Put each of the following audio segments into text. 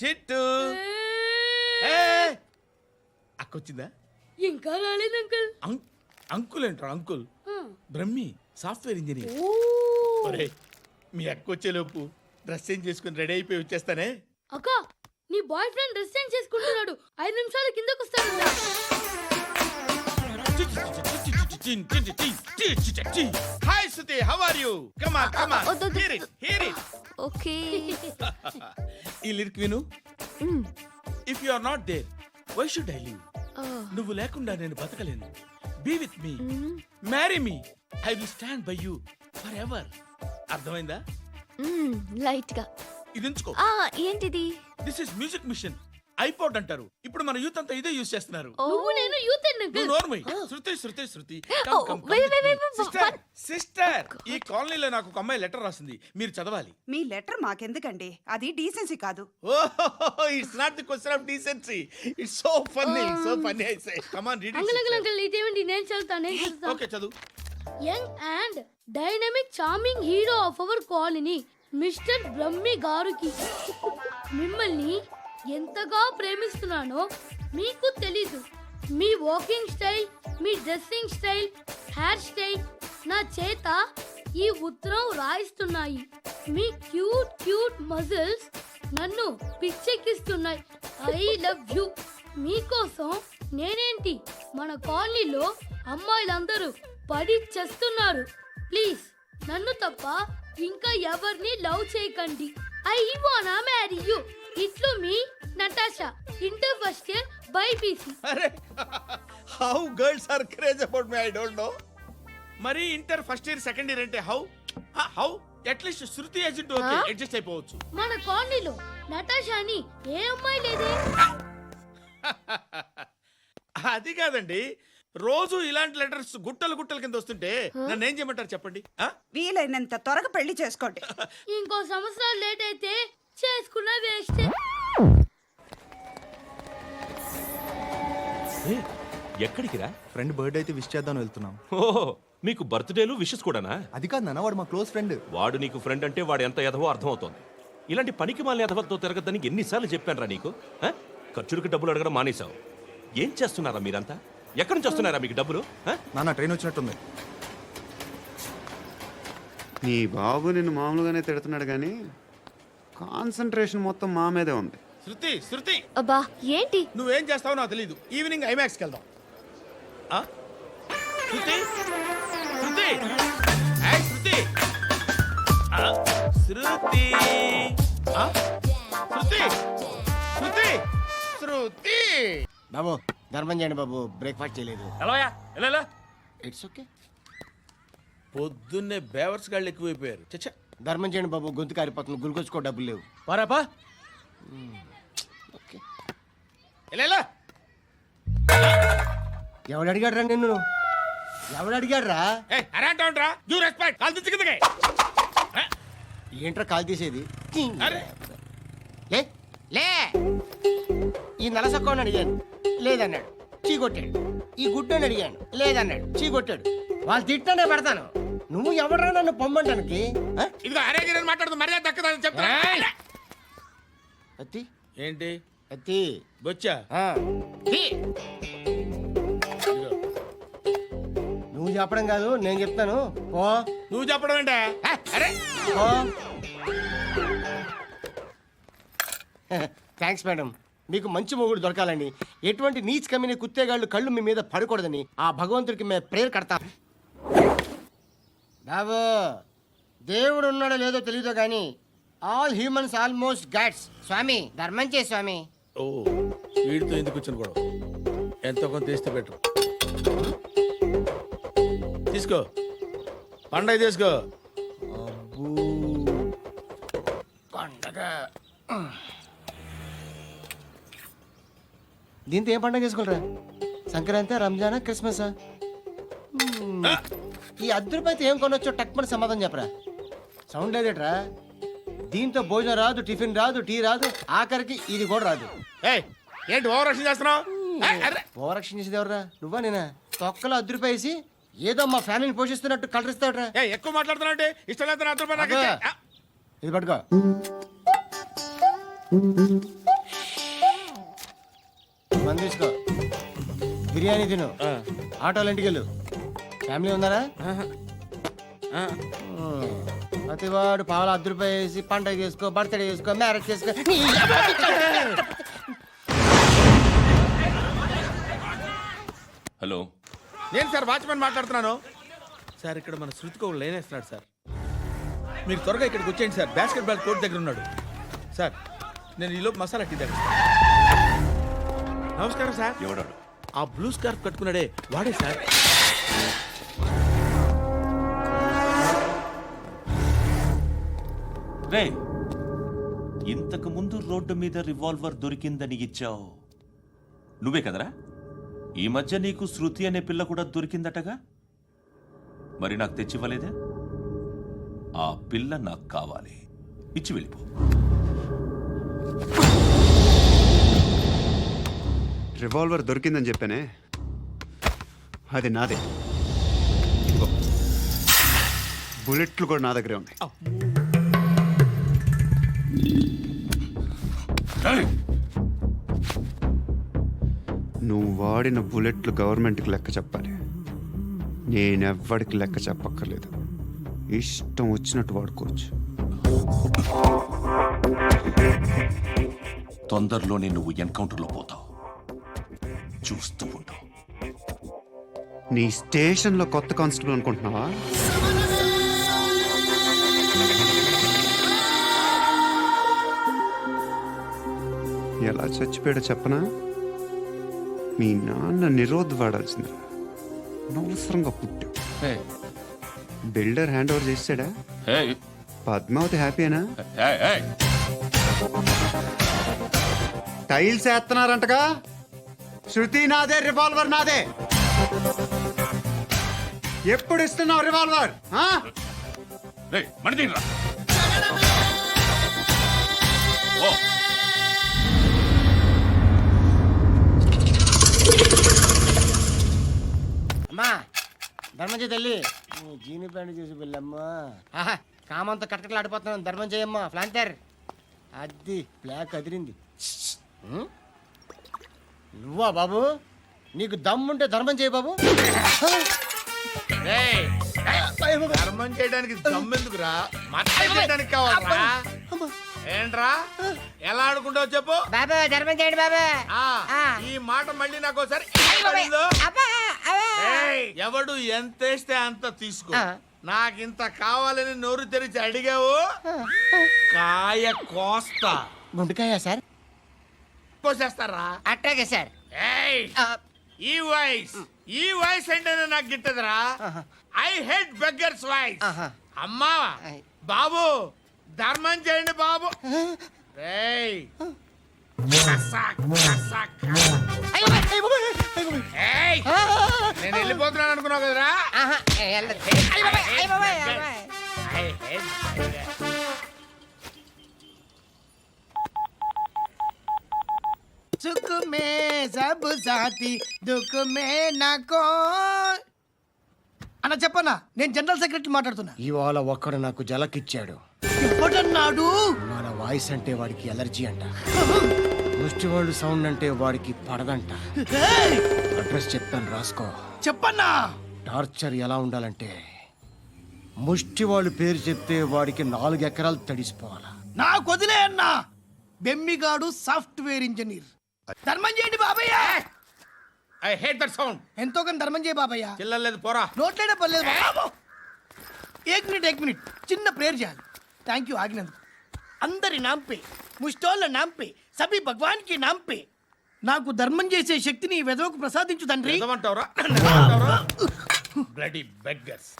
చిట్టు అక్కొచ్చిందా? ఇంకా రాలేదు అంకుల్. అంకుల్ ఏంట్రా అంకుల్? Brahmi software engineer. ఒరేయ్, మీ అక్కొచ్చేలోపు డ్రెస్ చేంజ్ చేసుకుని రెడీ అయిపోయి వచ్చేస్తానే. అక్క, నీ బాయ్ ఫ్రెండ్ డ్రెస్ చేంజ్ చేసుకుంటున్నాడు. 5 నిమిషాలు కిందకు వస్తాడు. Hi Suti, how are you? Come on come on, hear it. Okay. ఈ లిరిక్ విను. If you are not there why should I live? నువ్వు లేకుండా నేను బతకలేను. Be with me, marry me, I will stand by you forever ఎవర్. అర్థమైందా? Light గా. ఇది ఉంచుకో. ఏంటిది? This is music machine. IPod అంటారు. ఇప్పుడు మన యూత్ అంతా ఇదే యూజ్ చేస్తున్నారు. నువ్వు నేను యూత్ అంకుల్. నోర్మై. శృతి శృతి శృతి. సిస్టర్, ఈ కాలనీలో నాకు ఒక అమ్మాయి లెటర్ రాసింది, మీరు చదవాలి. మీ లెటర్ మాకెందుకండి? అది డీసెన్సీ కాదు. It's not the question of decency. It's so funny, so funny. I say come on, read it. Uncle ఇదేంటి? నేను చదువుతాను. ఓకే, చదువు. Young and dynamic charming hero of our colony mister Brahmi గారికి మిమ్మల్ని ఎంతగా ప్రేమిస్తున్నానో మీకు తెలీదు. మీ వాకింగ్ స్టైల్, మీ డ్రెస్సింగ్ స్టైల్, హెయిర్ స్టైల్ నా చేత ఈ ఉత్తరం రాయిస్తున్నాయి. మీ క్యూట్ క్యూట్ మజిల్స్ నన్ను పిచ్చెక్కిస్తున్నాయి. I love you. మీకోసం నేనేంటి, మన కాలనీలో అమ్మాయిలందరూ పడి చేస్తున్నారు. ప్లీజ్ నన్ను తప్ప ఇంకా ఎవరిని లవ్ చేయకండి. ఐ వానా మ్యారీ యూ. ఇట్లు మీ Natasha, inter first year BiPC. అరే, how girls are craze about me I don't know. మరి inter first year second year అంటే how how at least Shruti agent okay, adjust అయిపోవచ్చు. మన కాలనీలో నటాషా అని ఏ అమ్మాయి లేదే. అది కాదండి, రోజు ఇలాంటి లెటర్స్ గుట్టలు గుట్టల కింద వస్తుంటే నన్ను ఏం చేయమంటారు చెప్పండి? వీలైనంత త్వరగా పెళ్లి చేసుకోండి. ఇంకో సంవత్సరాలు లేట్ అయితే చేసుకున్న వేస్ట్. ఎక్కడికి రా? ఫ్రెండ్ బర్త్డే అయితే విష్ చేద్దాం వెళ్తున్నాం. ఓహో, మీకు బర్త్డేలు విషెస్ కూడానా? అది కాదు నాన్న, వాడు మా క్లోజ్ ఫ్రెండ్. వాడు నీకు ఫ్రెండ్ అంటే వాడు ఎంత ఎదవో అర్థమవుతోంది. ఇలాంటి పనికి మాలిన ఎదవతో తిరగద్దని ఎన్నిసార్లు చెప్పాను రా నీకు? ఖర్చులకు డబ్బులు అడగడం మానేశావు. ఏం చేస్తున్నారా మీరంతా? ఎక్కడి నుంచి వస్తున్నారా మీకు డబ్బులు? నాన్న ట్రైన్ వచ్చినట్టుంది. నీ బాబు నిన్ను మామూలుగానే తిడుతున్నాడు కానీ కాన్సన్ట్రేషన్ మొత్తం మా మీదే ఉంది. శృతి శృతి, అబ్బా ఏంటి? నువ్వేం చేస్తావో నాకు తెలీదు. ఈవినింగ్ ఐమాక్స్కి వెళ్దాం. శృతి శృతి, ఏయ్ శృతి, శృతి, శృతి, శృతి, శృతి. బాబు ధర్మం చేయండి బాబు, బ్రేక్ఫాస్ట్ చేయలేదు. ఎలా ఇట్స్ ఓకే. పొద్దున్నే బేవర్స్ గాళ్ళు ఎక్కువైపోయారు. చచ్చా, ధర్మం చేయండి బాబు, గొంతు కారిపోతుంది, గురికొచ్చుకో డబ్బులు లేవు. పారాపా. ఓకే. ఎలా ఎవడు అడిగాడు రా నిన్ను? ఎవడు అడిగాడు రా? అరేంటరా యూ రెస్పెక్ట్ కాల్ తెచ్చి కిందకి. ఏంట్రా కాల్ తీసేది? అరే లే లే. ఈ నలసక్కని అడిగాను, లేదన్నాడు, చీ కొట్టాడు. ఈ గుడ్డని అడిగాను, లేదన్నాడు, చీ కొట్టాడు. వాళ్ళు తిట్టానే పెడతాను. నువ్వు ఎవడరా నన్ను పొమ్మంటానికి? ఇదిగో అరే గిరని మాట్లాడుతూ మర్యాద దక్కదని చెప్తా. అత్తి ఏంటి అత్తి బొచ్చా? నువ్వు చెప్పడం కాదు, నేను చెప్తాను. ఓ నువ్వు చెప్పడం ఏంటే? అరే ఓ థ్యాంక్స్ మేడం. మీకు మంచి మొగుడు దొరకాలని, ఎటువంటి నీచ్ కమ్మిన కుత్తేగాళ్ళు కళ్ళు మీ మీద పడకూడదని ఆ భగవంతుడికి మేము ప్రేయర్ కడతాం. బాబు దేవుడు ఉన్నాడో లేదో తెలీదో కానీ ఆల్ హ్యూమన్స్ ఆల్మోస్ట్ గాడ్స్. స్వామి ధర్మం చే స్వామి. ఓ వీడితో ఎందుకు కూర్చొని కూడా ఎంతో కొంత తీస్తే బెటర్. తీసుకో, పండగ తీసుకో. పండగ దీంతో ఏం పండగ చేసుకుంటారా? సంక్రాంతి, రంజానా, క్రిస్మసా? ఈ ₹10 ఏం కొనొచ్చో టక్మని సమాధానం చెప్పరా. సౌండ్ లేదేట్రా? దీంతో భోజనం రాదు, టిఫిన్ రాదు, టీ రాదు, ఆఖరికి ఇది కూడా రాదు. ఏంటి ఓవర్ రక్షణ చేస్తున్నావు? ఓవరాక్షన్ చేసేది ఎవరా? నువ్వా నేనా? తొక్కలో ₹10 వేసి ఏదో మా ఫ్యామిలీని పోషిస్తున్నట్టు కలరిస్తాడ్రా. ఎక్కువ మాట్లాడుతున్నా ఇష్టం లేదు. ఇది పట్టుకో. మంది తీసుకో బిర్యానీ తిను ఆటోలు ఇంటికి వెళ్ళు ఫ్యామిలీ ఉన్నారా ప్రతివాడు పావులు ₹10 వేసి పండగ చేసుకో బర్త్డే చేసుకో మ్యారేజ్ చేసుకో హలో నేను సార్ వాచ్మెన్ మాట్లాడుతున్నాను సార్. ఇక్కడ మన శృతికి ఒక లైన్ వేస్తున్నాడు సార్. మీరు త్వరగా ఇక్కడికి వచ్చేయండి సార్. బాస్కెట్ బాల్ కోర్ట్ దగ్గర ఉన్నాడు సార్. నేను ఈలోపు మసాలా టీ దగ్గర. నమస్కారం సార్. ఎవడాడు? ఆ బ్లూ స్కార్ఫ్ కట్టుకున్నాడే వాడే సార్. రే, ఇంతకు ముందు రోడ్డు మీద రివాల్వర్ దొరికిందని ఇచ్చావు నువ్వే కదరా? ఈ మధ్య నీకు శృతి అనే పిల్ల కూడా దొరికిందటగా, మరి నాకు తెచ్చివ్వలేదే? ఆ పిల్ల నాకు కావాలి, ఇచ్చి వెళ్ళిపో. రివాల్వర్ దొరికిందని చెప్పానే, అది నాదే. ఇదిగో, బుల్లెట్లు కూడా నా దగ్గరే ఉన్నాయి. నువ్వు వాడిన బుల్లెట్లు గవర్నమెంట్కి లెక్క చెప్పాలి. నేనెవ్వడికి లెక్క చెప్పక్కర్లేదు. ఇష్టం వచ్చినట్టు వాడుకోవచ్చు. తొందరలోనే నువ్వు ఎన్కౌంటర్లో పోతావు, చూస్తూ ఉంటావు. నీ స్టేషన్లో కొత్త కానిస్టేబుల్ అనుకుంటున్నావా? ఎలా చచ్చిపోయాడో చెప్పనా? మీ నాన్న నిరోధ్ వాడాల్సిందిరా. అనవసరంగా పుట్టావు. బిల్డర్ హ్యాండ్ ఓవర్ చేసాడా? పద్మావతి హ్యాపీనా? టైల్స్ వేస్తున్నారంటగా. శృతి నాదే, రివాల్వర్ నాదే. ఎప్పుడు ఇస్తున్నావు రివాల్వర్? అమ్మా ధర్మం చేయి తల్లి. జీని ప్యాంట్ చూసి వెళ్ళమ్మా. ఆహా కామంతో కట్టకలు ఆడిపోతున్నాను. ధర్మం చేయమ్మా. ఫ్లాంటర్ అది బ్లాక్ అదిరింది. నువ్వా బాబు? నీకు దమ్ముంటే ధర్మం చేయి బాబు. ధర్మం చేయడానికి దమ్మెందుకురా? మర్డర్ చేయడానికి కావాలరా? ఏంట్రా ఎలా ఆడుకుంటావు చెప్పు. బాబా ధర్మం చేయండి బాబా. ఈ మాట మళ్ళీ నాకు ఒకసారి ఎవడు ఎంత వేస్తే అంత తీసుకో. నాకింత కావాలని నోరు తెరిచి అడిగావు, కాయ కోస్తా. గుండెకాయ సార్? కోసేస్తారా? అట్టాగే సార్. ఈ వాయిస్ అంటేనే నాకు గిట్టదురా. I hate beggars voice. అమ్మా బాబు ధర్మం చేయండి బాబు. రేయ్ నేను వెళ్ళిపోతున్నాను అనుకున్నావు కదరా. సుఖ మే సబ్ సాథీ దుఃఖ మే నాకో. అన్న చెప్పన్నా, నేను జనరల్ సెక్రటరీ మాట్లాడుతున్నా. ఇవాళ ఒక్కడు నాకు జలకిచ్చాడు. ఎవడన్నాడు? మన వాయిస్ అంటే వాడికి ఎలర్జీ అంట. ముష్టి వాళ్ళు సౌండ్ అంటే వాడికి పడదంట. అడ్రస్ చెప్తాను రాసుకో. చెప్పన్నా. టార్చర్ ఎలా ఉండాలంటే ముష్టి వాళ్ళు పేరు చెప్తే వాడికి 4 ఎకరాలు తడిసిపోవాలా. నాకు వదిలే అన్నా. బెమ్మిగాడు సాఫ్ట్వేర్ ఇంజనీర్. ధర్మం చేయండి బాబయ్య. I hate that sound. ఎంతో కొంత ధర్మం చేయ బాబయ్య. చిల్లలేదు పోరా. నోట్లేనే పర్లేదు బాబు. ఏక్ మినిట్ చిన్న ప్రేయర్ చేయాలి. థ్యాంక్ యూ ఆగినందుకు. అందరి నాంపే, ముష్టోళ్ళ నాంపే, సభీ భగవాన్ కి నాంపే నాకు ధర్మం చేసే శక్తిని ఈ వెధవకు ప్రసాదించు తండ్రి. ఏమంటావురా? Bloody beggars.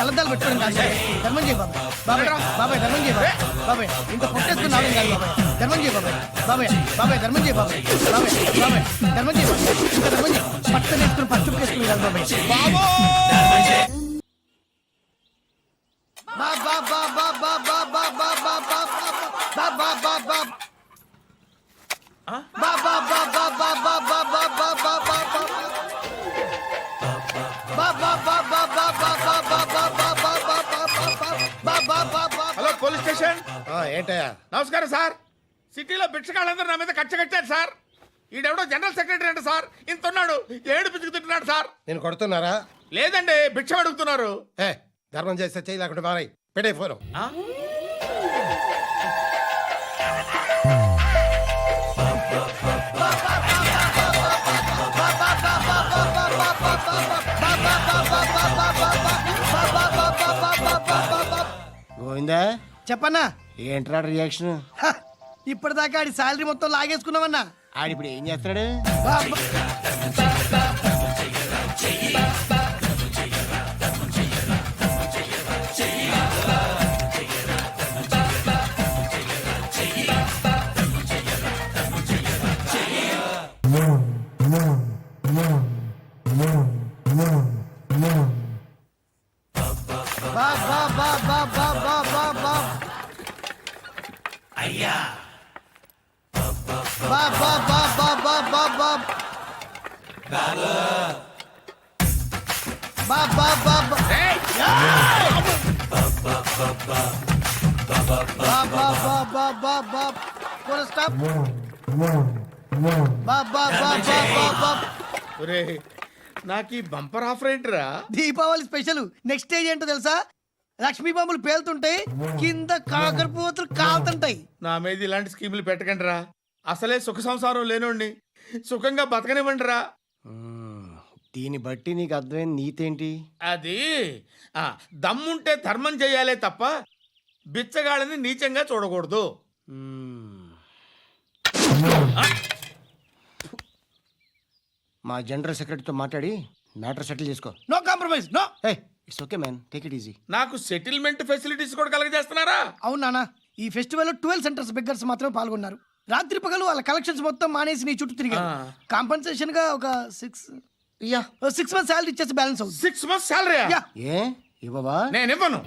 కలద్దాలు పెట్టుకోండి కాదు. ధర్మం చేయ బాబాయ్. బాబాయ్ ధర్మం చేయ బాబాయ్. ఇంత పొట్టేసుకుని రావడం కాదు బాబాయ్. ధర్మం చేయ బాబాయ్. ధర్మం చేయ బాబాయ్. ధర్మం చేయ ఇంకా ధర్మం చేయ. పట్టలు వేసుకుని పచ్చుకు వేసుకుని కాదు బాబాయ్. బాబా హలో పోలీస్ స్టేషన్. ఏంటయ్యా? నమస్కారం సార్. సిటీలో భిక్షగాళ్ళందరూ నా మీద కక్ష కట్టారు సార్. ఈడెవడో జనరల్ సెక్రటరీ అంట సార్. ఇంత ఉన్నాడు, ఏడు పిచ్చుకు తింటున్నాడు సార్. నేను కొడుతున్నారా? లేదండి, భిక్ష అడుగుతున్నారు. ఏ ధర్మం చేస్తే చేయి, లేకుండా మారాయి. పెట్టే ఫోను. ఆ? గోవిందా, చెప్పన్నా. ఏంట్రా రియాక్షన్? హ, ఇప్పటిదాకా ఆడి శాలరీ మొత్తం లాగేసుకున్నావన్నా. ఆడిప్పుడు ఏం చేస్తున్నాడు? బా బా బా బా బా బా బా బా. బా బా బా బా బా బా బా. బా బా బా బా. బా బా బా బా బా బా. పూరా స్టాప్. బా బా బా బా బా బా. ఒరేయ్, నాకు ఈ బంపర్ ఆఫర్ ఏంట్రా? దీపావళి స్పెషల్ నెక్స్ట్ స్టేజ్ ఏంటో తెలుసా? లక్ష్మీ బాంబులు పేలుతుంటాయి, కింద కాకరపువ్వుతులు కాలుతుంటాయి. నా మీద ఇలాంటి స్కీములు పెట్టకండి రా. అసలే సుఖ సంసారం లేనోడిని సుఖంగా బతకనివ్వండి రా. దీన్ని బట్టి నీకు అర్థమైన నీతేంటి? అది దమ్ముంటే ధర్మం చేయాలే తప్ప బిచ్చగాళ్ళని నీచంగా చూడకూడదు. మా జనరల్ సెక్రటరీతో మాట్లాడి మ్యాటర్ సెటిల్ చేసుకో. No compromise, no. Hey, it's okay man, take it easy. నాకు సెటిల్మెంట్ ఫెసిలిటీస్ కూడా కలగజేస్తున్నారా? అవును నాన్న, ఈ ఫెస్టివల్ 12 సెంటర్స్ బెగ్గర్స్ మాత్రమే పాల్గొన్నారు. రాత్రి పగలు వాళ్ళ కలెక్షన్స్ మొత్తం మానేసి నీ చుట్టూ తిరిగారు. కాంపన్సేషన్ గా ఒక 6 మంత్స్ శాలరీ ఇచ్చేసి బ్యాలెన్స్ అవుతుంది. 6 months శాలరీ యా. ఏ ఇవ్వవా? నేను ఇవ్వను.